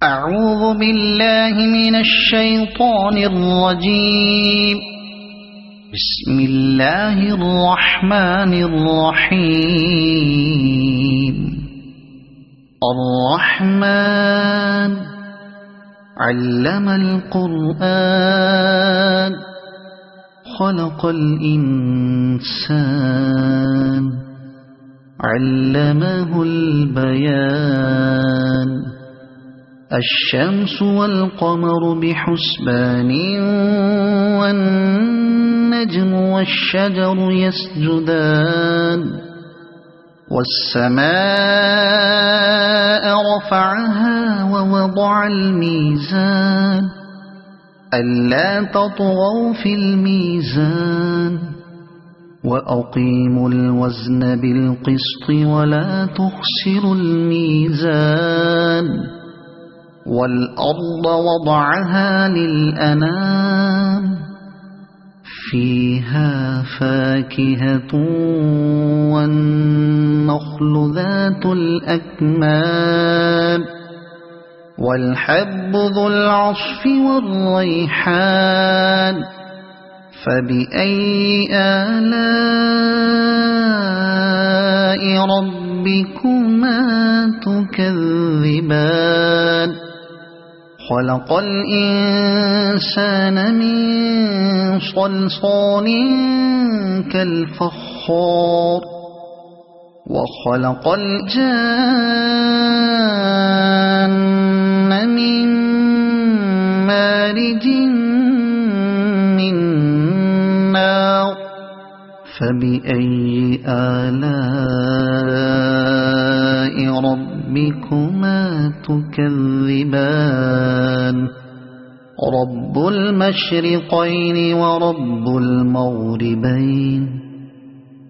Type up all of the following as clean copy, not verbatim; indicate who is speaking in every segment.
Speaker 1: أعوذ بالله من الشيطان الرجيم. بسم الله الرحمن الرحيم. الرحمن علم القرآن خلق الإنسان علمه البيان. الشمس والقمر بحسبان والنجم والشجر يسجدان. والسماء رفعها ووضع الميزان ألا تطغوا في الميزان وأقيموا الوزن بالقسط ولا تخسروا الميزان. والأرض وضعها للأنام فيها فاكهة والنخل ذات الأكمام والحب ذو العصف والريحان. فبأي آلاء ربكما تكذبان. خلق الإنسان من صلصال كالفخار وخلق الجان من مارج من نار. فبأي آلاء ربكما تكذبان. رب المشرقين ورب المغربين.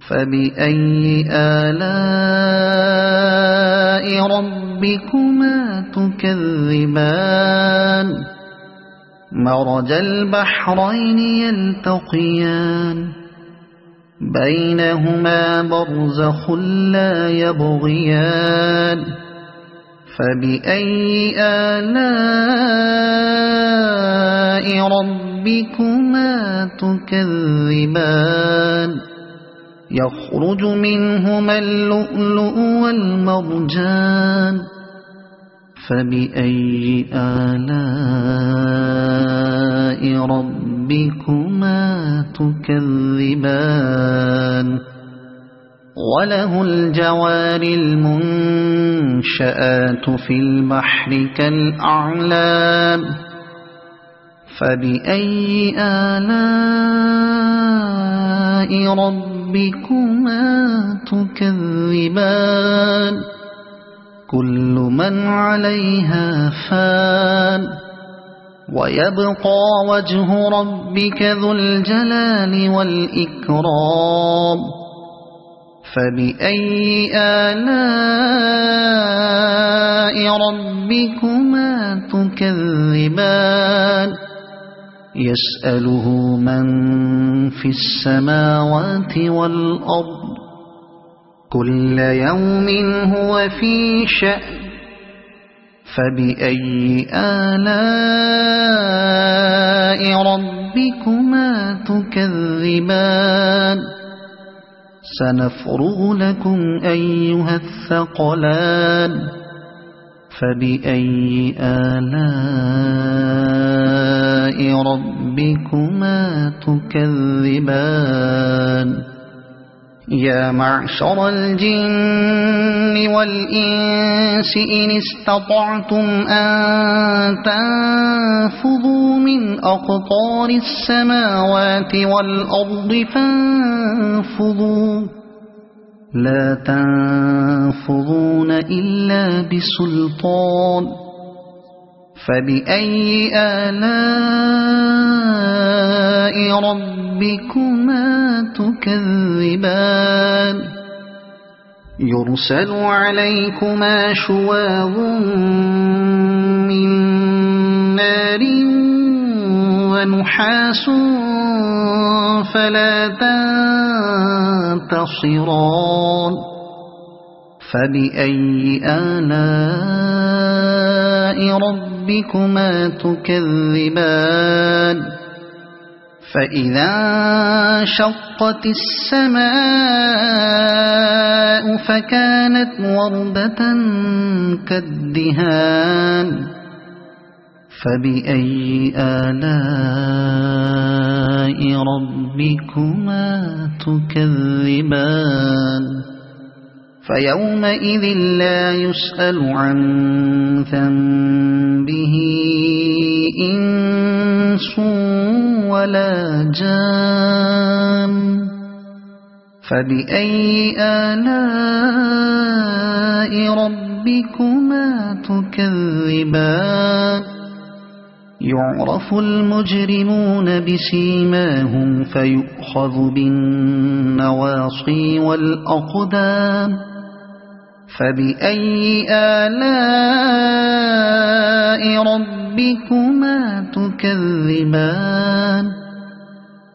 Speaker 1: فبأي آلاء ربكما تكذبان. مرج البحرين يلتقيان بينهما برزخ لا يبغيان. فبأي آلاء ربكما تكذبان. يخرج منهما اللؤلؤ والمرجان. فبأي آلاء ربكما تكذبان. وله الجوار المنشآت في البحر كالأعلام. فبأي آلاء ربكما تكذبان. كل من عليها فان ويبقى وجه ربك ذو الجلال والإكرام. فبأي آلاء ربكما تكذبان. يسأله من في السماوات والأرض كل يوم هو في شأن. فبأي آلاء ربكما تكذبان. سنفرغ لكم أيها الثقلان. فبأي آلاء ربكما تكذبان. يا معشر الجن والإنس إن استطعتم أن تنفذوا من أقطار السماوات والأرض فانفذوا لا تنفذون إلا بسلطان. فبأي آلاء ربكما تكذبان. يرسل عليكما شواظ من نار ونحاس فلا تنتصران. فبأي آلاء ربكما تكذبان فإذا انشقت السماء فكانت وردة كالدهان فبأي آلاء ربكما تكذبان فيومئذ لا يسأل عن ذنبه إنس ولا جان فبأي آلاء ربكما تكذبان يعرف المجرمون بسيماهم فيؤخذ بالنواصي والأقدام فبأي آلاء ربكما تكذبان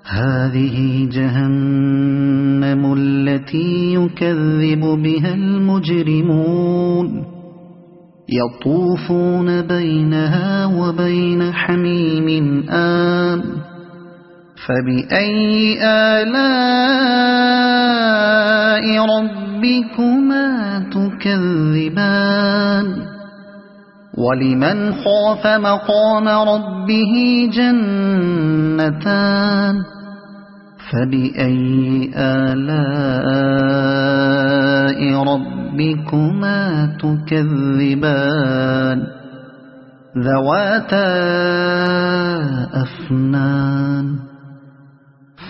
Speaker 1: هذه جهنم التي يكذب بها المجرمون يطوفون بينها وبين حميم آن فبأي آلاء ربكما تكذبان ولمن خاف مقام ربه جنتان فبأي آلاء ربكما تكذبان ذواتا أفنان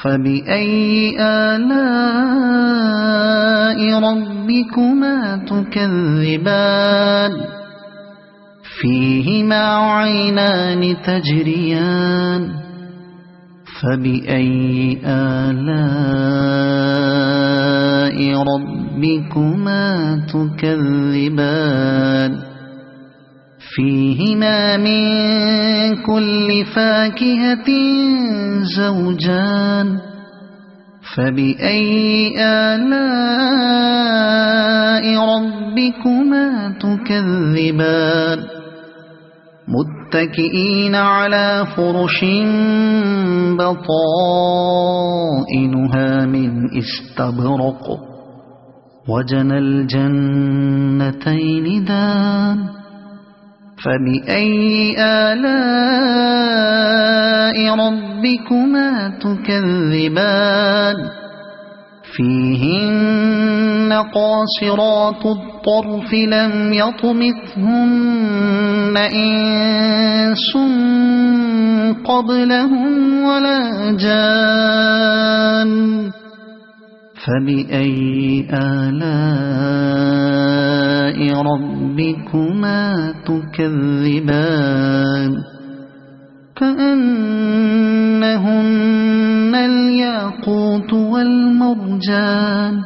Speaker 1: فبأي آلاء ربكما تكذبان فيهما عينان تجريان فبأي آلاء ربكما تكذبان فيهما من كل فاكهة زوجان فبأي آلاء ربكما تكذبان متكئين على فرش بطائنها من استبرق وجنى الجنتين دان فبأي آلاء ربكما تكذبان فيهن قاصرات الطرف لم يطمثهن إنس قبلهم ولا جان فبأي آلاء ربكما تكذبان كأنهن الياقوت والمرجان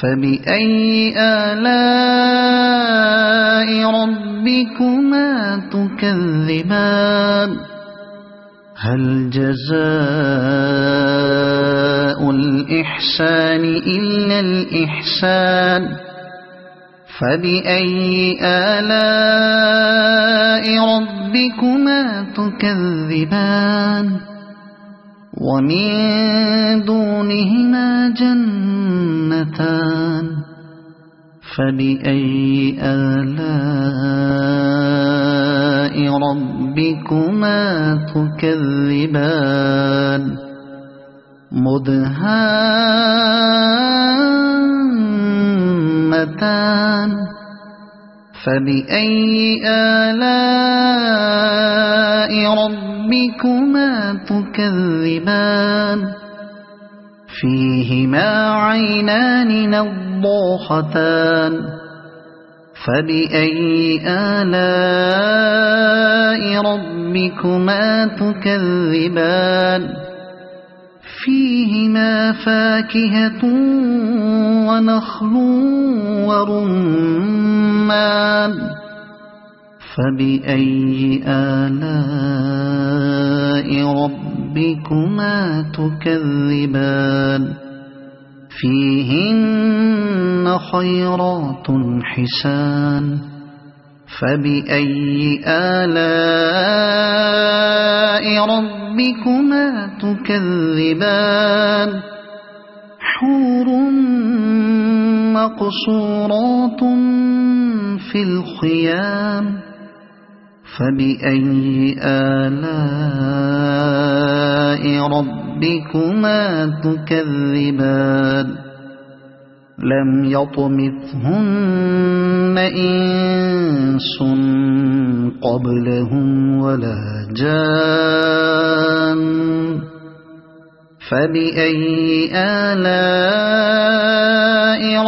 Speaker 1: فبأي آلاء ربكما تكذبان هل جزاء الإحسان إلا الإحسان فبأي آلاء ربكما تكذبان ومن دونهما جنتان فبأي آلاء ربكما تكذبان مدهامتان فبأي آلاء ربكما تكذبان فيهما عينان نضاختان فبأي آلاء ربكما تكذبان فيهما فاكهة ونخل ورمان فبأي آلاء ربكما تكذبان فيهن خيرات حسان فبأي آلاء ربكما تكذبان حور مقصورات في الخيام فبأي آلاء ربكما تكذبان لم يطمثهن إنس قبلهم ولا جان فبأي آلاء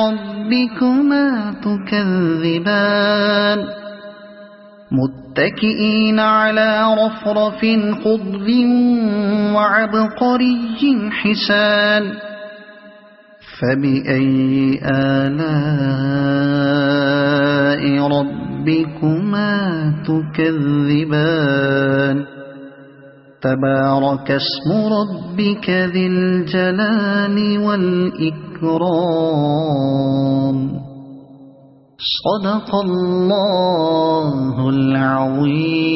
Speaker 1: ربكما تكذبان متكئين على رفرف خضر وعبقري حسان فبأي آلاء ربكما تكذبان تبارك اسم ربك ذي الجلال والإكرام صدق الله العظيم.